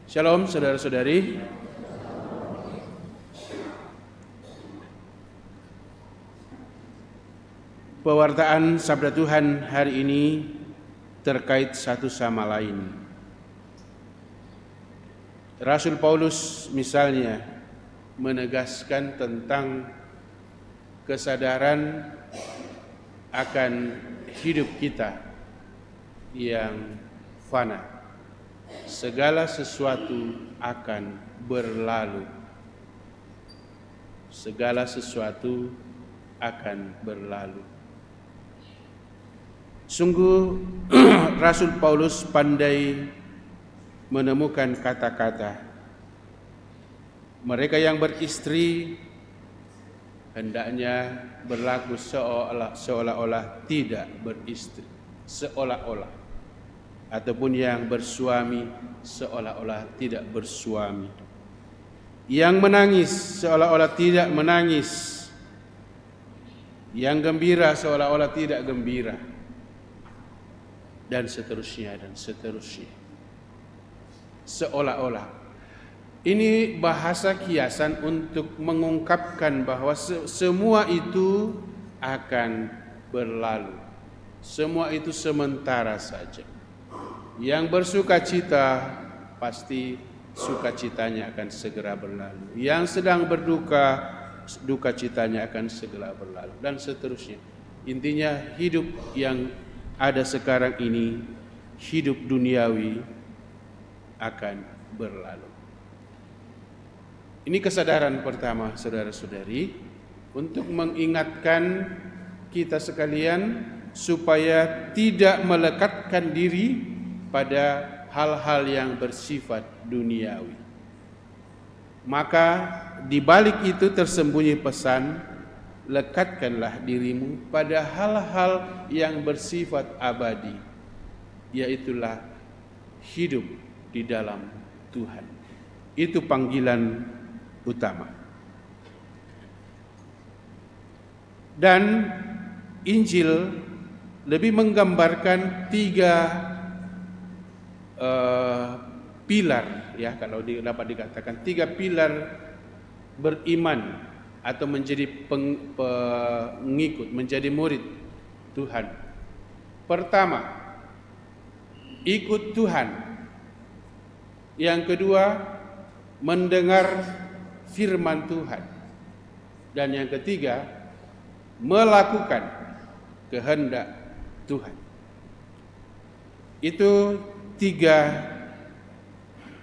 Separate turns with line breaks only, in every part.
Shalom saudara-saudari. Pewartaan Sabda Tuhan hari ini terkait satu sama lain. Rasul Paulus misalnya menegaskan tentang kesadaran akan hidup kita yang fana. Segala sesuatu akan berlalu. Segala sesuatu akan berlalu. Sungguh Rasul Paulus pandai menemukan kata-kata. Mereka yang beristri hendaknya berlaku seolah-olah tidak beristri, seolah-olah. Ataupun yang bersuami seolah-olah tidak bersuami. Yang menangis seolah-olah tidak menangis. Yang gembira seolah-olah tidak gembira. Dan seterusnya dan seterusnya. Seolah-olah. Ini bahasa kiasan untuk mengungkapkan bahwa semua itu akan berlalu. Semua itu sementara saja. Yang bersuka cita pasti sukacitanya akan segera berlalu. Yang sedang berduka, duka citanya akan segera berlalu dan seterusnya. Intinya hidup yang ada sekarang ini, hidup duniawi akan berlalu. Ini kesadaran pertama saudara-saudari untuk mengingatkan kita sekalian supaya tidak melekatkan diri pada hal-hal yang bersifat duniawi. Maka di balik itu tersembunyi pesan, lekatkanlah dirimu pada hal-hal yang bersifat abadi, yaitulah hidup di dalam Tuhan. Itu panggilan utama. Dan Injil lebih menggambarkan tiga pilar, ya, kalau dapat dikatakan tiga pilar beriman atau menjadi pengikut, menjadi murid Tuhan. Pertama, ikut Tuhan. Yang kedua, mendengar firman Tuhan. Dan yang ketiga, melakukan kehendak Tuhan. Itu tiga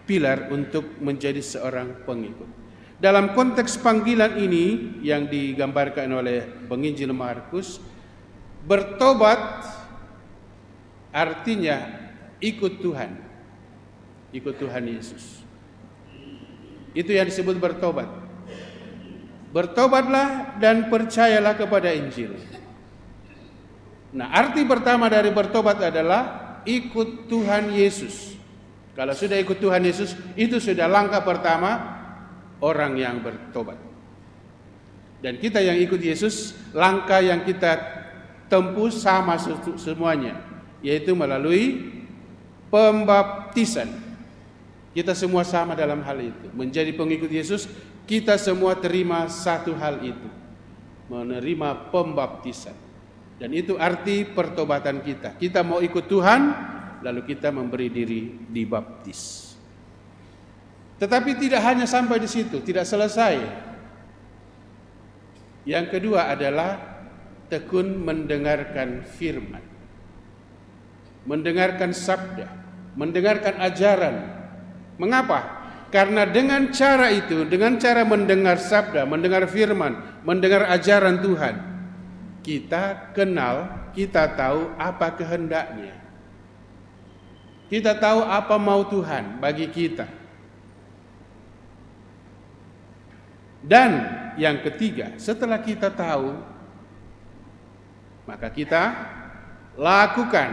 pilar untuk menjadi seorang pengikut. Dalam konteks panggilan ini yang digambarkan oleh penginjil Markus, bertobat artinya ikut Tuhan. Ikut Tuhan Yesus. Itu yang disebut bertobat. Bertobatlah dan percayalah kepada Injil. Nah, arti pertama dari bertobat adalah ikut Tuhan Yesus. Kalau sudah ikut Tuhan Yesus, itu sudah langkah pertama orang yang bertobat. Dan kita yang ikut Yesus, langkah yang kita tempuh sama semuanya, yaitu melalui pembaptisan. Kita semua sama dalam hal itu. Menjadi pengikut Yesus, kita semua terima satu hal itu, menerima pembaptisan. Dan itu arti pertobatan kita. Kita mau ikut Tuhan, lalu kita memberi diri dibaptis. Tetapi tidak hanya sampai di situ, tidak selesai. Yang kedua adalah tekun mendengarkan firman. Mendengarkan sabda, mendengarkan ajaran. Mengapa? Karena dengan cara itu, dengan cara mendengar sabda, mendengar firman, mendengar ajaran Tuhan, kita kenal, kita tahu apa kehendaknya. Kita tahu apa mau Tuhan bagi kita. Dan yang ketiga, setelah kita tahu, maka kita lakukan,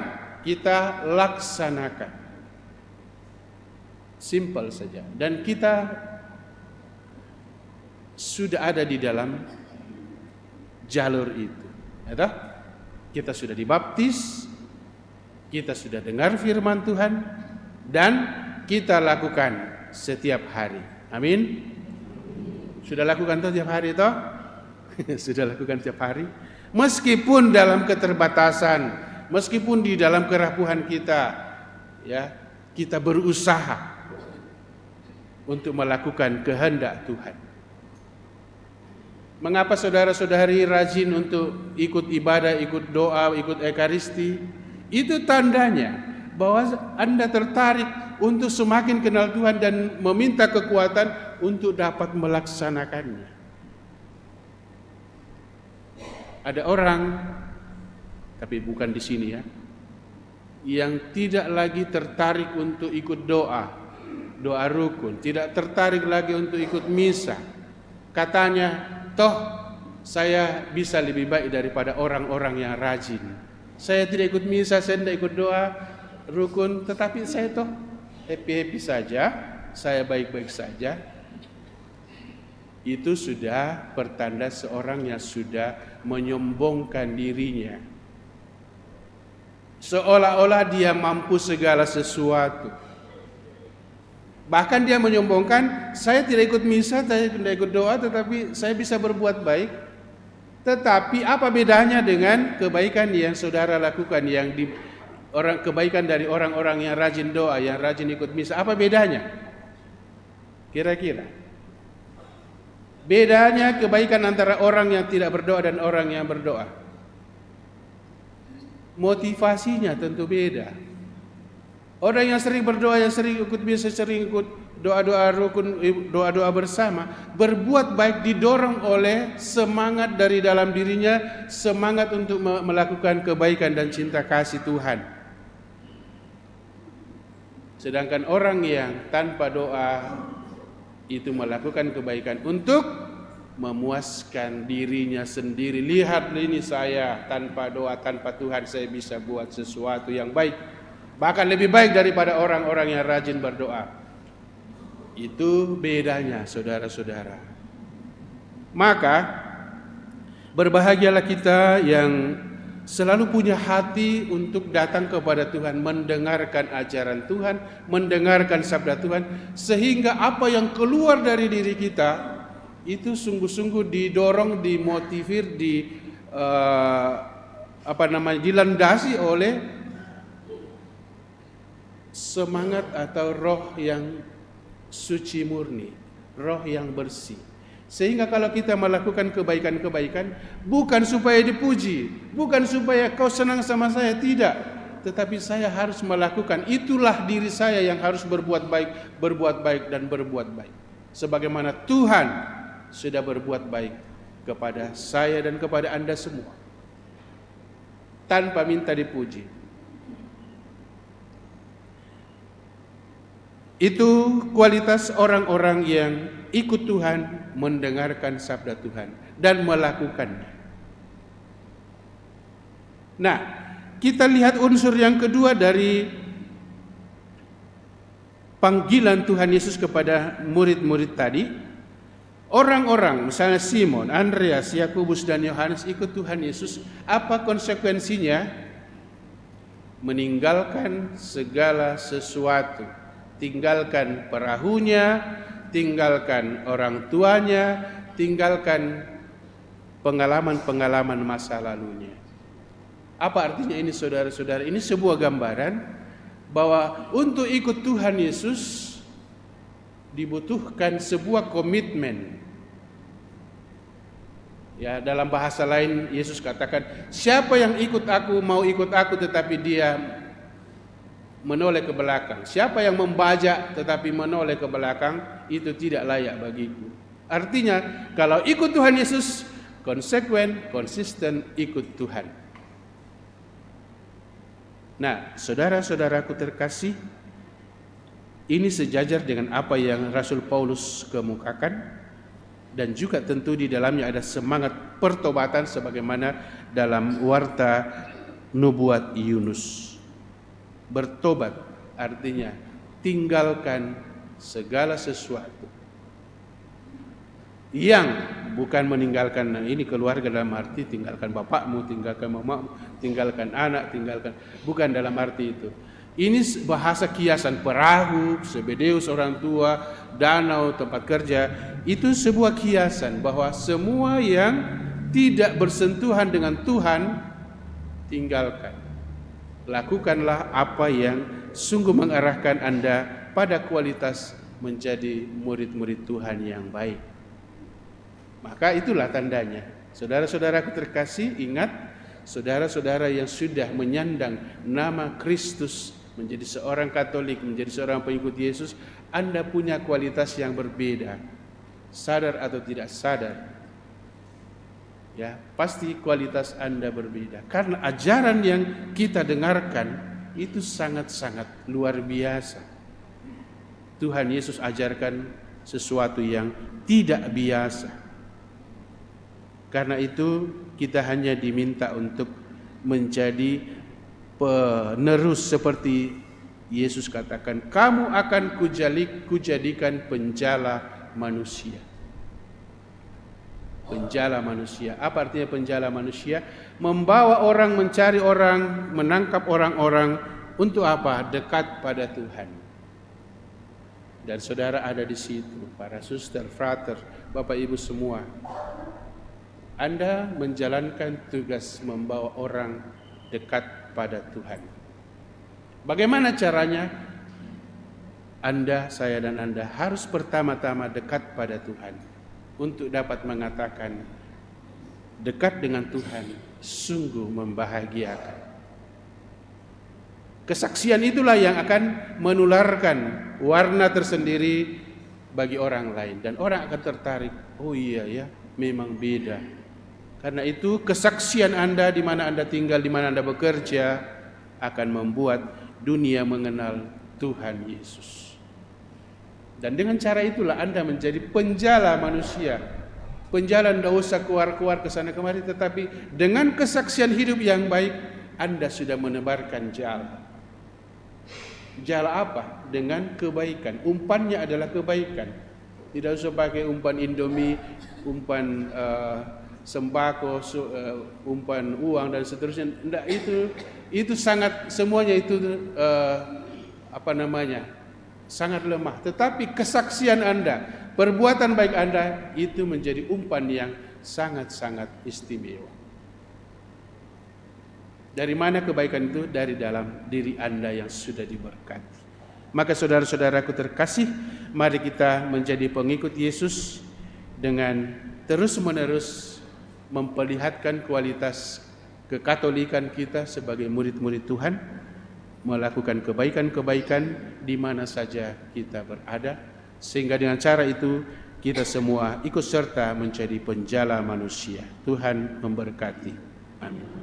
kita laksanakan. Simple saja. Dan kita sudah ada di dalam jalur itu. Ya, kita sudah dibaptis, kita sudah dengar firman Tuhan, dan kita lakukan setiap hari. Amin. Sudah lakukan toh tiap hari toh? Sudah lakukan tiap hari. Meskipun dalam keterbatasan, meskipun di dalam kerapuhan kita, ya, kita berusaha untuk melakukan kehendak Tuhan. Mengapa saudara-saudari rajin untuk ikut ibadah, ikut doa, ikut ekaristi? Itu tandanya bahwa Anda tertarik untuk semakin kenal Tuhan dan meminta kekuatan untuk dapat melaksanakannya. Ada orang, tapi bukan di sini ya, yang tidak lagi tertarik untuk ikut doa rukun, tidak tertarik lagi untuk ikut misa. Katanya, toh saya bisa lebih baik daripada orang-orang yang rajin. Saya tidak ikut misa, saya tidak ikut doa rukun, tetapi saya toh happy-happy saja, saya baik-baik saja. Itu sudah pertanda seorang yang sudah menyombongkan dirinya, seolah-olah dia mampu segala sesuatu. Bahkan dia menyombongkan, saya tidak ikut misa, saya tidak ikut doa, tetapi saya bisa berbuat baik. Tetapi apa bedanya dengan kebaikan yang saudara lakukan, yang kebaikan dari orang-orang yang rajin doa, yang rajin ikut misa? Apa bedanya? Kira-kira bedanya kebaikan antara orang yang tidak berdoa dan orang yang berdoa? Motivasinya tentu beda. Orang yang sering berdoa, yang sering ikut misa, sering ikut doa-doa rukun, doa-doa bersama, berbuat baik didorong oleh semangat dari dalam dirinya, semangat untuk melakukan kebaikan dan cinta kasih Tuhan. Sedangkan orang yang tanpa doa itu melakukan kebaikan untuk memuaskan dirinya sendiri. Lihat ini saya, tanpa doa, tanpa Tuhan saya bisa buat sesuatu yang baik, bahkan lebih baik daripada orang-orang yang rajin berdoa. Itu bedanya saudara-saudara. Maka berbahagialah kita yang selalu punya hati untuk datang kepada Tuhan, mendengarkan ajaran Tuhan, mendengarkan sabda Tuhan, sehingga apa yang keluar dari diri kita itu sungguh-sungguh didorong, dimotivir, dilandasi oleh semangat atau roh yang suci murni, roh yang bersih. Sehingga kalau kita melakukan kebaikan-kebaikan, bukan supaya dipuji, bukan supaya kau senang sama saya, tidak, tetapi saya harus melakukan. Itulah diri saya yang harus berbuat baik dan berbuat baik, sebagaimana Tuhan sudah berbuat baik kepada saya dan kepada Anda semua, tanpa minta dipuji. Itu kualitas orang-orang yang ikut Tuhan, mendengarkan sabda Tuhan dan melakukannya. Nah, kita lihat unsur yang kedua dari panggilan Tuhan Yesus kepada murid-murid tadi. Orang-orang, misalnya Simon, Andreas, Yakobus dan Yohanes ikut Tuhan Yesus. Apa konsekuensinya? Meninggalkan segala sesuatu. Tinggalkan perahunya, tinggalkan orang tuanya, tinggalkan pengalaman-pengalaman masa lalunya. Apa artinya ini saudara-saudara? Ini sebuah gambaran bahwa untuk ikut Tuhan Yesus dibutuhkan sebuah komitmen. Ya, dalam bahasa lain Yesus katakan, siapa yang ikut aku, mau ikut aku tetapi dia menoleh ke belakang. Siapa yang membajak tetapi menoleh ke belakang, itu tidak layak bagiku. Artinya, kalau ikut Tuhan Yesus, konsekuen, konsisten ikut Tuhan. Nah, saudara-saudaraku terkasih, ini sejajar dengan apa yang Rasul Paulus kemukakan, dan juga tentu di dalamnya ada semangat pertobatan sebagaimana dalam warta nubuat Yunus. Bertobat artinya tinggalkan segala sesuatu yang bukan meninggalkan ini keluarga dalam arti tinggalkan bapakmu, tinggalkan mamamu, tinggalkan anak, bukan dalam arti itu. Ini bahasa kiasan, perahu, Zebedeus orang tua, danau, tempat kerja. Itu sebuah kiasan bahwa semua yang tidak bersentuhan dengan Tuhan, tinggalkan. Lakukanlah apa yang sungguh mengarahkan Anda pada kualitas menjadi murid-murid Tuhan yang baik. Maka itulah tandanya. Saudara-saudaraku terkasih, ingat, saudara-saudara yang sudah menyandang nama Kristus, menjadi seorang Katolik, menjadi seorang pengikut Yesus, Anda punya kualitas yang berbeda. Sadar atau tidak sadar, ya, pasti kualitas Anda berbeda. Karena ajaran yang kita dengarkan itu sangat-sangat luar biasa. Tuhan Yesus ajarkan sesuatu yang tidak biasa. Karena itu kita hanya diminta untuk menjadi penerus seperti Yesus katakan, kamu akan kujadikan penjala manusia. Penjala manusia. Apa artinya penjala manusia? Membawa orang, mencari orang, menangkap orang-orang untuk apa? Dekat pada Tuhan. Dan saudara ada di situ, para suster, frater, Bapak Ibu semua. Anda menjalankan tugas membawa orang dekat pada Tuhan. Bagaimana caranya? Anda, saya dan Anda harus pertama-tama dekat pada Tuhan untuk dapat mengatakan dekat dengan Tuhan sungguh membahagiakan. Kesaksian itulah yang akan menularkan warna tersendiri bagi orang lain dan orang akan tertarik. Oh iya ya, memang beda. Karena itu kesaksian Anda di mana Anda tinggal, di mana Anda bekerja akan membuat dunia mengenal Tuhan Yesus. Dan dengan cara itulah Anda menjadi penjala manusia. Penjala tidak usah keluar-keluar ke sana kemari, tetapi dengan kesaksian hidup yang baik Anda sudah menebarkan jala. Jala apa? Dengan kebaikan. Umpannya adalah kebaikan. Tidak usah pakai umpan Indomie, umpan sembako, umpan uang dan seterusnya. Enggak, itu sangat, semuanya itu sangat lemah. Tetapi kesaksian Anda, perbuatan baik Anda itu menjadi umpan yang sangat-sangat istimewa. Dari mana kebaikan itu? Dari dalam diri Anda yang sudah diberkati. Maka saudara-saudaraku terkasih, mari kita menjadi pengikut Yesus dengan terus-menerus memperlihatkan kualitas kekatolikan kita sebagai murid-murid Tuhan, melakukan kebaikan-kebaikan di mana saja kita berada, sehingga dengan cara itu kita semua ikut serta menjadi penjala manusia. Tuhan memberkati. Amin.